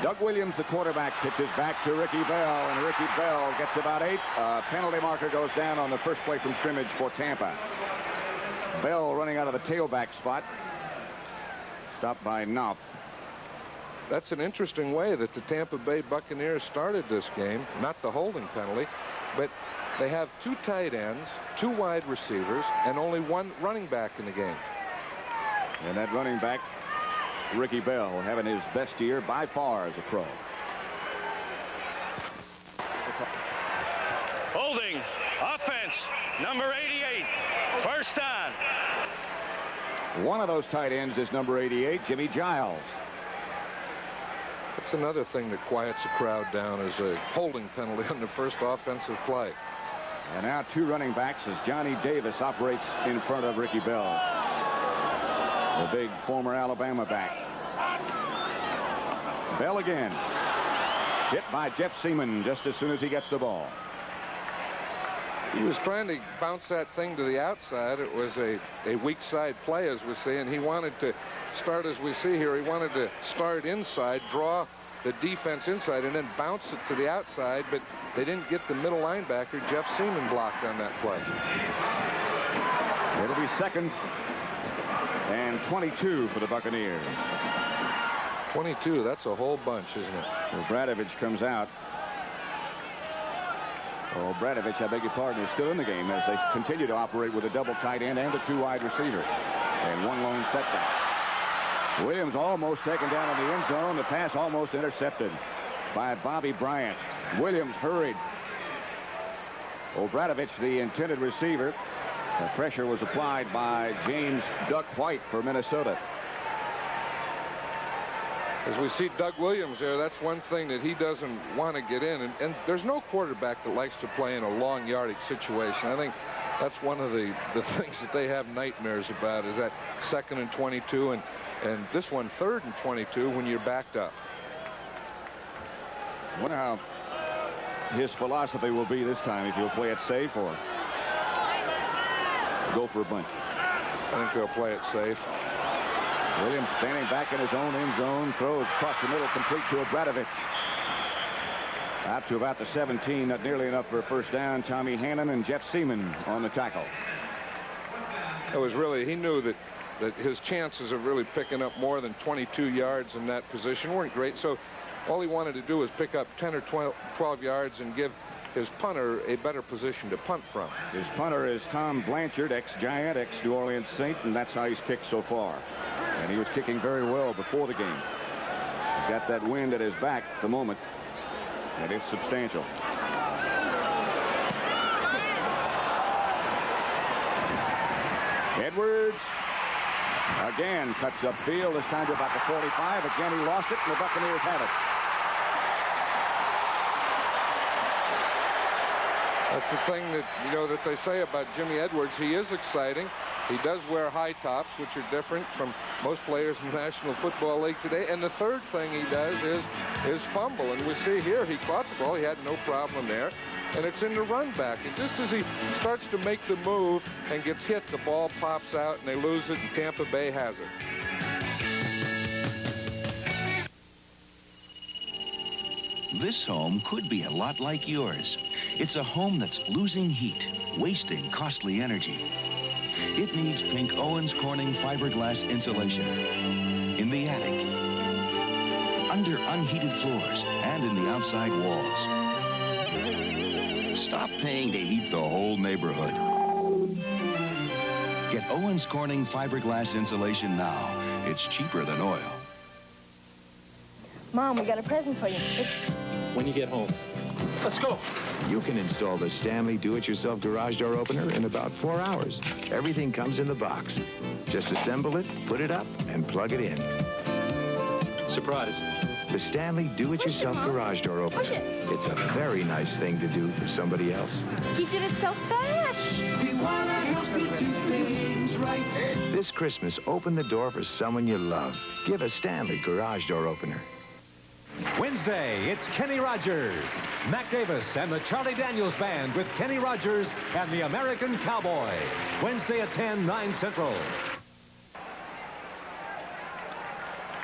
Doug Williams, the quarterback, pitches back to Ricky Bell, and Ricky Bell gets about 8. Penalty marker goes down on the first play from scrimmage for Tampa. Bell running out of the tailback spot. Stopped by Knopf. That's an interesting way that the Tampa Bay Buccaneers started this game. Not the holding penalty, but they have 2 tight ends, 2 wide receivers, and only 1 running back in the game. And that running back, Ricky Bell, having his best year by far as a pro. Holding, offense, number 88, first down. One of those tight ends is number 88, Jimmy Giles. That's another thing that quiets the crowd down, is a holding penalty on the first offensive play. And now 2 running backs as Johnny Davis operates in front of Ricky Bell, the big former Alabama back. Bell again. Hit by Jeff Seaman just as soon as he gets the ball. He was trying to bounce that thing to the outside. It was a weak side play, as we see, and he wanted to start, as we see here, he wanted to start inside, draw the defense inside, and then bounce it to the outside, but they didn't get the middle linebacker. Jeff Seaman blocked on that play. It'll be 2nd and 22 for the Buccaneers. 22, that's a whole bunch, isn't it? Well, Bradovich comes out. Oh, Bradovich, I beg your pardon, is still in the game as they continue to operate with a double tight end and the 2 wide receivers. And 1 lone setback. Williams almost taken down in the end zone. The pass almost intercepted by Bobby Bryant. Williams hurried. Bradovich, the intended receiver. The pressure was applied by James Duck White for Minnesota. As we see Doug Williams there, that's one thing that he doesn't want to get in. And there's no quarterback that likes to play in a long yardage situation. I think that's one of the things that they have nightmares about, is that 2nd and 22 and this one 3rd and 22 when you're backed up. I wonder how his philosophy will be this time, if he'll play it safe or go for a bunch. I think they'll play it safe. Williams standing back in his own end zone, throws across the middle, complete to Obradovich. Out to about the 17, not nearly enough for a first down. Tommy Hannon and Jeff Seaman on the tackle. It was really, he knew that his chances of really picking up more than 22 yards in that position weren't great. So all he wanted to do was pick up 10 or 12 yards and give his punter a better position to punt from. His punter is Tom Blanchard, ex-Giant, ex-New Orleans Saint, and that's how he's kicked so far. And he was kicking very well before the game. He's got that wind at his back at the moment, and it's substantial. Edwards again cuts upfield, this time to about the 45. Again, he lost it, and the Buccaneers have it. That's the thing that, you know, that they say about Jimmy Edwards. He is exciting. He does wear high tops, which are different from most players in the National Football League today. And the third thing he does is fumble. And we see here he caught the ball. He had no problem there. And it's in the run back. And just as he starts to make the move and gets hit, the ball pops out and they lose it, and Tampa Bay has it. This home could be a lot like yours. It's a home that's losing heat, wasting costly energy. It needs Pink Owens Corning fiberglass insulation. In the attic, under unheated floors, and in the outside walls. Stop paying to heat the whole neighborhood. Get Owens Corning fiberglass insulation now. It's cheaper than oil. Mom, we got a present for you. When you get home. Let's go. You can install the Stanley do-it-yourself garage door opener in about 4 hours. Everything comes in the box. Just assemble it, put it up, and plug it in. Surprise. The Stanley do-it-yourself garage door opener. It's a very nice thing to do for somebody else. He did it so fast. We want to help you do things right. This Christmas, open the door for someone you love. Give a Stanley garage door opener. Wednesday, it's Kenny Rogers, Mac Davis, and the Charlie Daniels Band with Kenny Rogers and the American Cowboy. Wednesday at 10, 9 Central.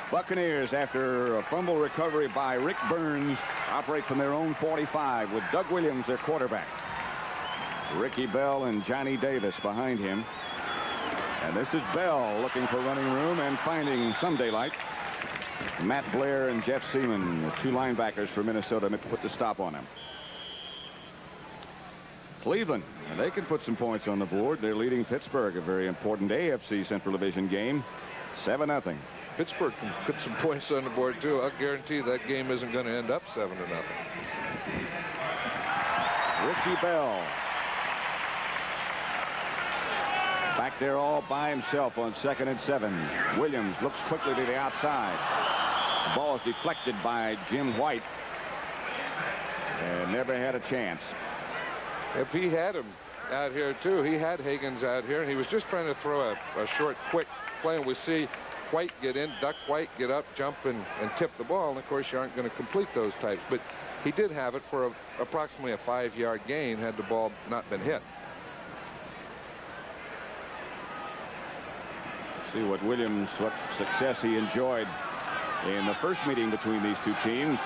Buccaneers, after a fumble recovery by Rick Burns, operate from their own 45 with Doug Williams, their quarterback. Ricky Bell and Johnny Davis behind him. And this is Bell looking for running room and finding some daylight. Matt Blair and Jeff Seaman, the two linebackers for Minnesota, put the stop on him. Cleveland, they can put some points on the board. They're leading Pittsburgh, a very important AFC Central Division game, 7-0. Pittsburgh can put some points on the board, too. I'll guarantee that game isn't going to end up 7-0. Ricky Bell. Back there all by himself on 2nd and 7. Williams looks quickly to the outside. The ball is deflected by Jim White. And never had a chance. If he had him out here, too, he had Higgins out here, and he was just trying to throw a short, quick play. And we see White get in, Duck White get up, jump, and tip the ball. And, of course, you aren't going to complete those types. But he did have it for approximately a 5-yard gain had the ball not been hit. See what success he enjoyed in the first meeting between these two teams,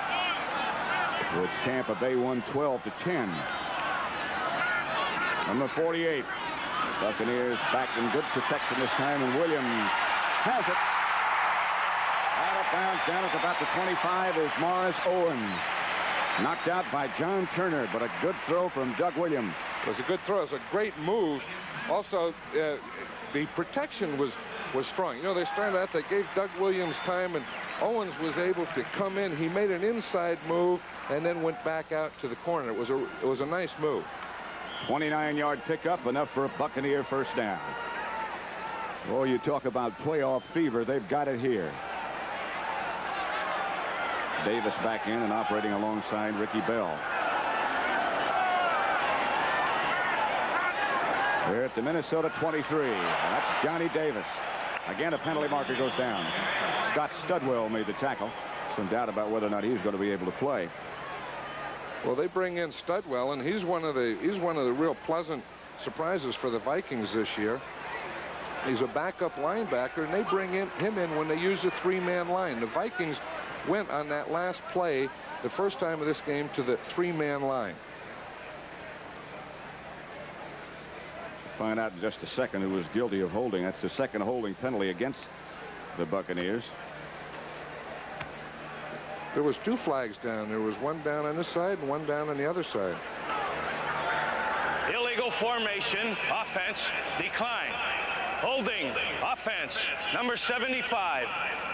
which Tampa Bay won 12-10. Number 48. Buccaneers back in good protection this time, and Williams has it. Out of bounds down at about the 25 is Morris Owens. Knocked out by John Turner, but a good throw from Doug Williams. It was a good throw. It was a great move. Also, the protection was strong. You know, they started out, they gave Doug Williams time, and Owens was able to come in. He made an inside move and then went back out to the corner. It was a nice move. 29-yard pickup, enough for a Buccaneer first down. Oh, you talk about playoff fever. They've got it here. Davis back in and operating alongside Ricky Bell. They're at the Minnesota 23. And that's Johnny Davis. Again, a penalty marker goes down. Scott Studwell made the tackle. Some doubt about whether or not he's going to be able to play. Well, they bring in Studwell, and he's one of the real pleasant surprises for the Vikings this year. He's a backup linebacker, and they bring him in when they use a three-man line. The Vikings went on that last play, the first time of this game, to the three-man line. Find out in just a second who was guilty of holding. That's the second holding penalty against the Buccaneers. There was two flags down. There was one down on this side and one down on the other side. Illegal formation, offense, decline. Holding, offense, number 75.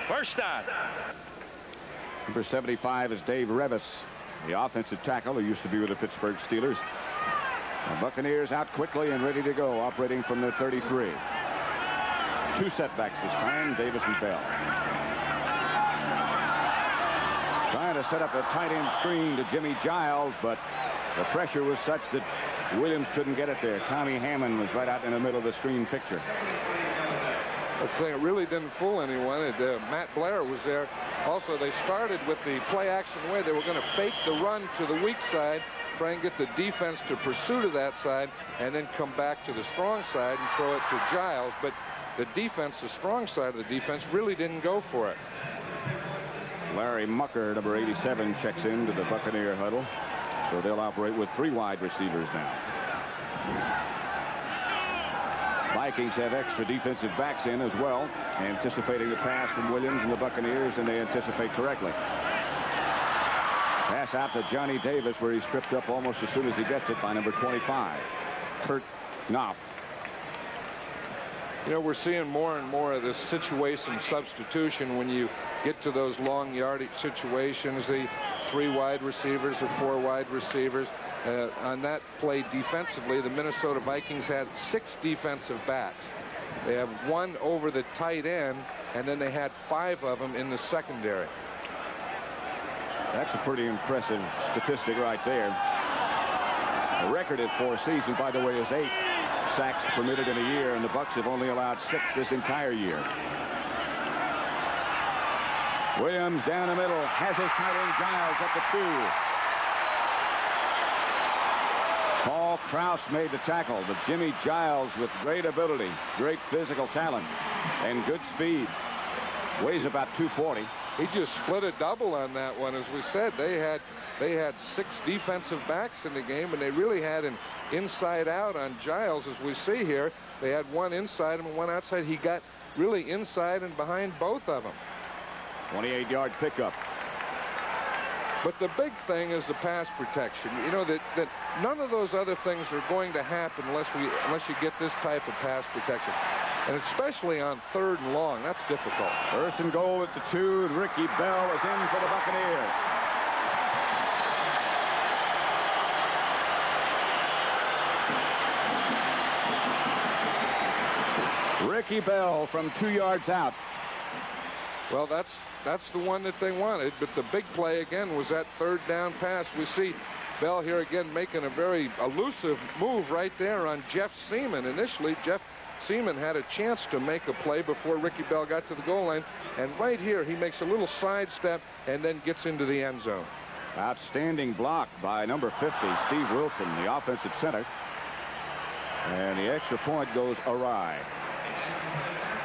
First down. Number 75 is Dave Revis, the offensive tackle who used to be with the Pittsburgh Steelers. The Buccaneers out quickly and ready to go, operating from their 33. Two setbacks this time, Davis and Bell. Trying to set up a tight end screen to Jimmy Giles, but the pressure was such that Williams couldn't get it there. Tommy Hammond was right out in the middle of the screen picture. Let's say it really didn't fool anyone. Matt Blair was there. Also, they started with the play action way. They were going to fake the run to the weak side, try and get the defense to pursue to that side, and then come back to the strong side and throw it to Giles. But the defense, the strong side of the defense, really didn't go for it. Larry Mucker, number 87, checks into the Buccaneer huddle. So they'll operate with three wide receivers now. Vikings have extra defensive backs in as well, anticipating the pass from Williams and the Buccaneers, and they anticipate correctly. Pass out to Johnny Davis, where he's tripped up almost as soon as he gets it by number 25, Kurt Knopf. You know, we're seeing more and more of this situation substitution when you get to those long yardage situations. The three wide receivers or four wide receivers. On that play defensively, the Minnesota Vikings had 6 defensive backs. They have one over the tight end, and then they had 5 of them in the secondary. That's a pretty impressive statistic right there. The record at 4 seasons, by the way, is 8 sacks permitted in a year, and the Bucs have only allowed 6 this entire year. Williams down the middle, has his tight end Giles at the 2. Paul Krause made the tackle, but Jimmy Giles, with great ability, great physical talent, and good speed, weighs about 240. He just split a double on that one. As we said, they had 6 defensive backs in the game, and they really had an inside out on Giles, as we see here. They had one inside him and one outside. He got really inside and behind both of them. 28-yard pickup. But the big thing is the pass protection. You know that none of those other things are going to happen unless you get this type of pass protection. And especially on 3rd and long, that's difficult. 1st and goal at the 2, and Ricky Bell is in for the Buccaneers. Ricky Bell from 2 yards out. Well, that's the one that they wanted, but the big play again was that 3rd down pass. We see Bell here again making a very elusive move right there on Jeff Seaman. Initially, Jeff Seaman had a chance to make a play before Ricky Bell got to the goal line, and right here he makes a little sidestep and then gets into the end zone. Outstanding block by number 50, Steve Wilson, the offensive center, and the extra point goes awry.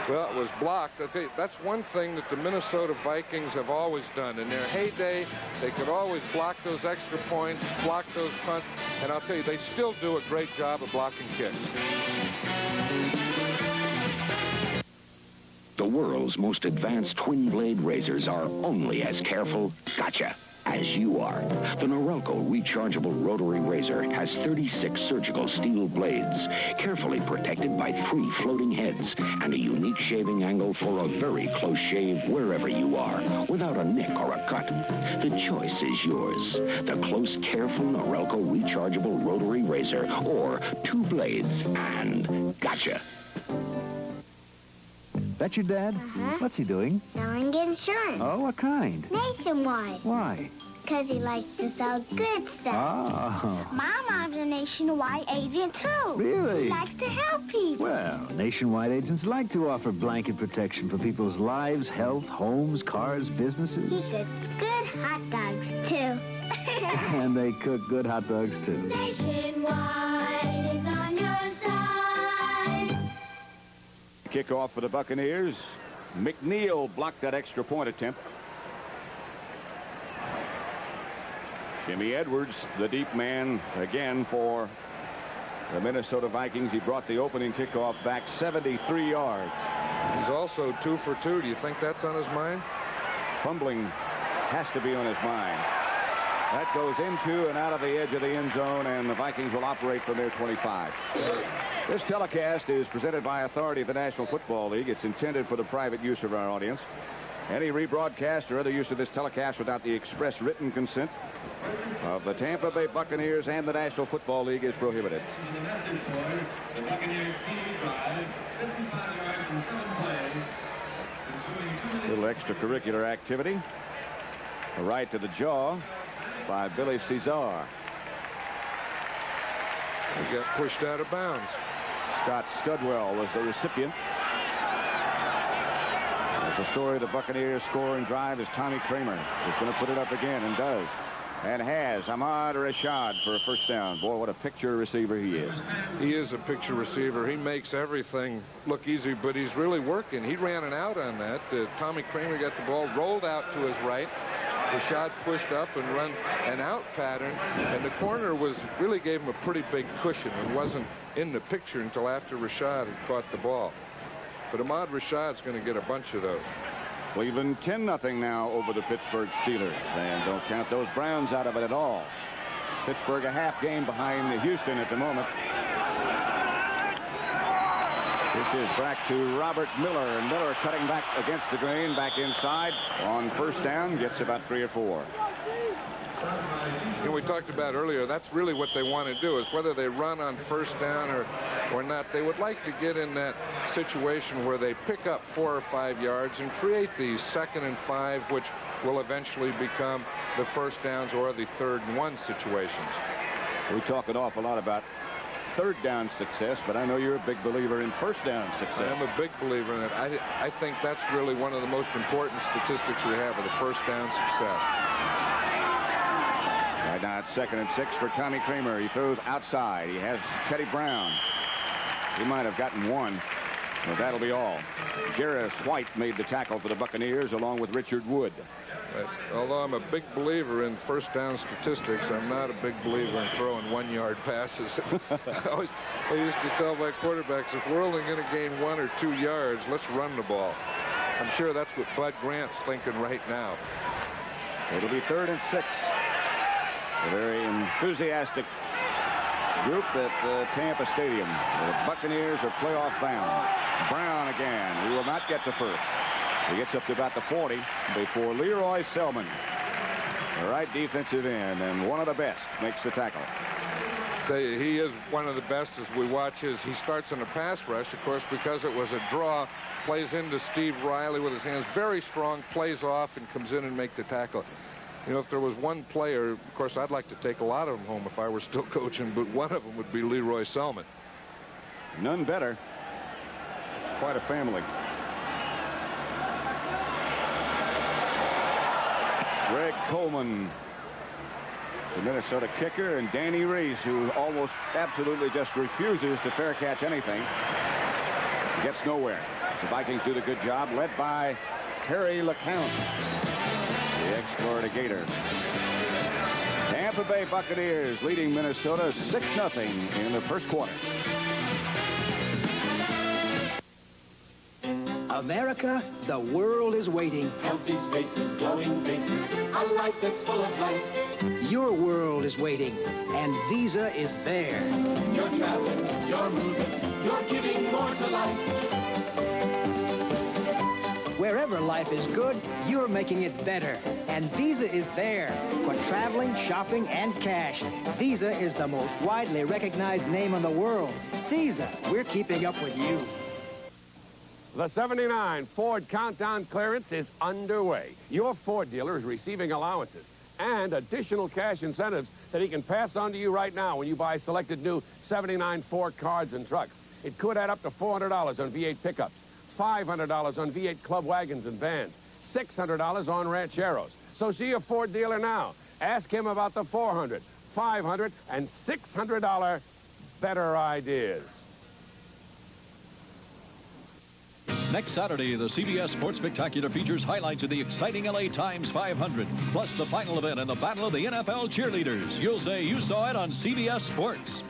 Well, it was blocked. I think that's one thing that the Minnesota Vikings have always done. In their heyday, they could always block those extra points, block those punts, and I'll tell you, they still do a great job of blocking kicks. The world's most advanced twin-blade razors are only as careful, gotcha, as you are. The Norelco rechargeable rotary razor has 36 surgical steel blades, carefully protected by 3 floating heads, and a unique shaving angle for a very close shave wherever you are, without a nick or a cut. The choice is yours. The close, careful Norelco rechargeable rotary razor, or 2 blades and gotcha. That your dad? Uh-huh. What's he doing? Selling insurance. Oh, what kind? Nationwide. Why? Because he likes to sell good stuff. Oh. My mom's a nationwide agent, too. Really? She likes to help people. Well, nationwide agents like to offer blanket protection for people's lives, health, homes, cars, businesses. He cooks good hot dogs, too. And they cook good hot dogs, too. Nationwide is on your side. Kickoff for the Buccaneers. McNeil blocked that extra point attempt. Jimmy Edwards, the deep man, again for the Minnesota Vikings. He brought the opening kickoff back 73 yards. He's also 2 for 2. Do you think that's on his mind? Fumbling has to be on his mind. That goes into and out of the edge of the end zone, and the Vikings will operate from their 25. This telecast is presented by authority of the National Football League. It's intended for the private use of our audience. Any rebroadcast or other use of this telecast without the express written consent of the Tampa Bay Buccaneers and the National Football League is prohibited. Little extracurricular activity. A right to the jaw by Billy Cesar. He got pushed out of bounds. Scott Studwell was the recipient. There's a story the Buccaneers scoring drive as Tommy Kramer is going to put it up again and does. And has Ahmad Rashad for a first down. Boy, what a picture receiver he is. He is a picture receiver. He makes everything look easy, but he's really working. He ran an out on that. Tommy Kramer got the ball rolled out to his right. Rashad pushed up and run an out pattern, and the corner really gave him a pretty big cushion and wasn't in the picture until after Rashad had caught the ball. But Ahmad Rashad's going to get a bunch of those. Cleveland 10-0 now over the Pittsburgh Steelers, and don't count those Browns out of it at all. Pittsburgh a half game behind Houston at the moment. Pitch is back to Robert Miller, and Miller cutting back against the grain, back inside on first down, gets about 3 or 4. You know, we talked about earlier, that's really what they want to do, is whether they run on first down or not. They would like to get in that situation where they pick up 4 or 5 yards and create these 2nd and 5, which will eventually become the first downs or the 3rd and 1 situations. We talk an awful lot about third down success, but I know you're a big believer in first down success. I'm a big believer in it. I think that's really one of the most important statistics we have of the first down success. Right now it's 2nd and 6 for Tommy Kramer. He throws outside. He has Teddy Brown. He might have gotten one, but that'll be all. Jarris White made the tackle for the Buccaneers along with Richard Wood. Although I'm a big believer in first down statistics, I'm not a big believer in throwing 1-yard passes. I used to tell my quarterbacks, if we're only going to gain 1 or 2 yards, let's run the ball. I'm sure that's what Bud Grant's thinking right now. It'll be 3rd and 6. A very enthusiastic group at Tampa Stadium. The Buccaneers are playoff bound. Brown again. He will not get to first. He gets up to about the 40 before Leroy Selman, the right defensive end, and one of the best, makes the tackle. He is one of the best as we watch he starts in a pass rush, of course, because it was a draw, plays into Steve Riley with his hands, very strong, plays off and comes in and make the tackle. You know, if there was one player, of course, I'd like to take a lot of them home if I were still coaching, but one of them would be Leroy Selman. None better. It's quite a family. Greg Coleman, the Minnesota kicker, and Danny Reese, who almost absolutely just refuses to fair catch anything. Gets nowhere. The Vikings do the good job, led by Terry LeCount, the ex-Florida Gator. Tampa Bay Buccaneers leading Minnesota 6-0 in the first quarter. America, the world is waiting. Healthy spaces, glowing faces, a life that's full of life. Your world is waiting, and Visa is there. You're traveling, you're moving, you're giving more to life. Wherever life is good, you're making it better. And Visa is there for traveling, shopping, and cash. Visa is the most widely recognized name in the world. Visa, we're keeping up with you. The 79 Ford Countdown clearance is underway. Your Ford dealer is receiving allowances and additional cash incentives that he can pass on to you right now when you buy selected new 79 Ford cars and trucks. It could add up to $400 on V8 pickups, $500 on V8 club wagons and vans, $600 on rancheros. So see a Ford dealer now. Ask him about the $400, $500, and $600 better ideas. Next Saturday, the CBS Sports Spectacular features highlights of the exciting LA Times 500, plus the final event and the Battle of the NFL Cheerleaders. You'll say you saw it on CBS Sports.